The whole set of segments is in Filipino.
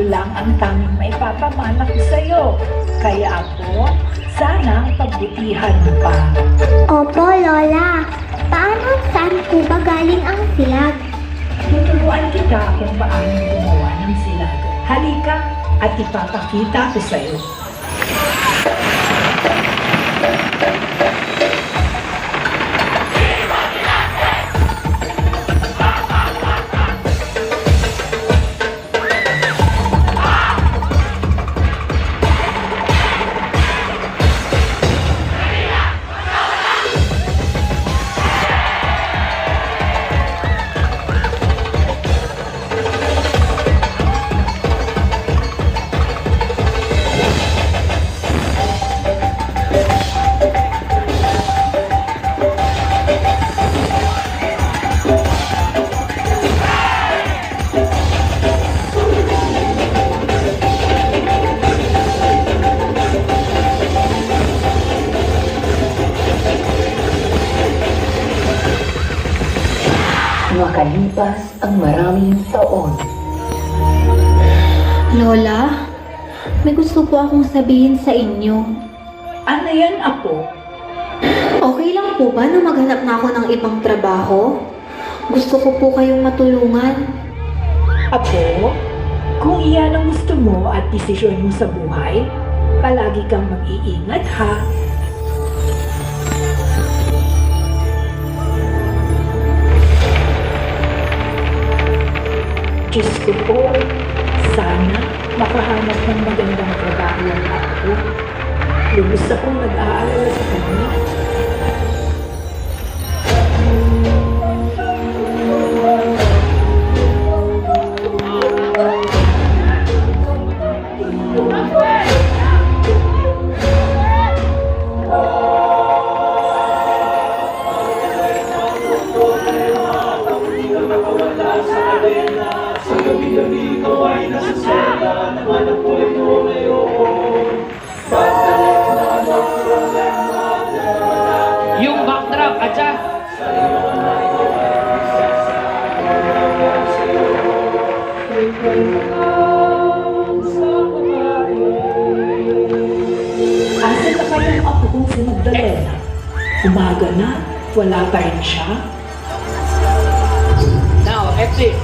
lang ang tanging maipapamana ko sa'yo. Kaya ako, sana pagbutihan mo pa. Opo, Lola. Paano saan po ba galing ang silag? Tuturuan kita kung paano gumawa ng silag. Halika at ipapakita ko sa'yo. Makalipas ang maraming taon. Lola, may gusto po akong sabihin sa inyo. Ano yan, Apo? Okay lang po ba na maghanap na ako ng ibang trabaho? Gusto ko po kayong matulungan. Apo, kung iyan ang gusto mo at desisyon mo sa buhay, palagi kang mag-iingat ha. Diyos ko po, sana makahanap ng magandang trabaho ang ako. Lubos akong nag-aalala sa kanya. Yung backdrop, atsa! Asa na kaya ang apo kong si Magdalena? Umaga na, wala pa rin siya. Now, FC!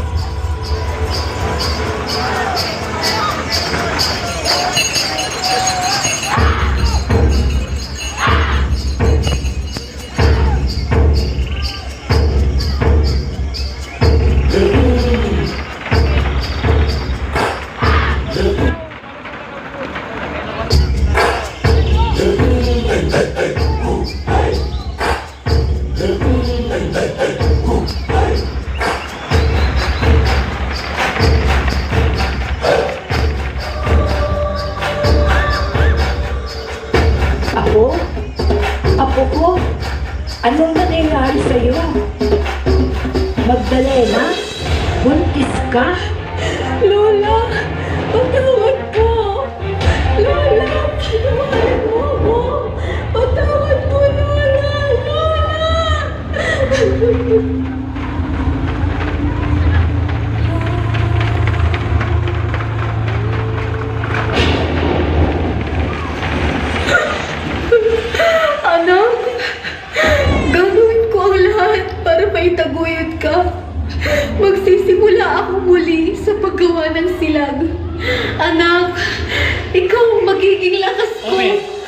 Apo? Apo ko? Anong nangyayari sa'yo? Magdalena? Buntis ka? Lola, patawad po! Lola, patawad mo ako! Patawad mo, Lola! Lola! Anak, gagawin ko ang lahat para maitaguyod ka. Magsisimula ako muli sa paggawa ng silag. Anak, ikaw ang magiging lakas ko. Okay.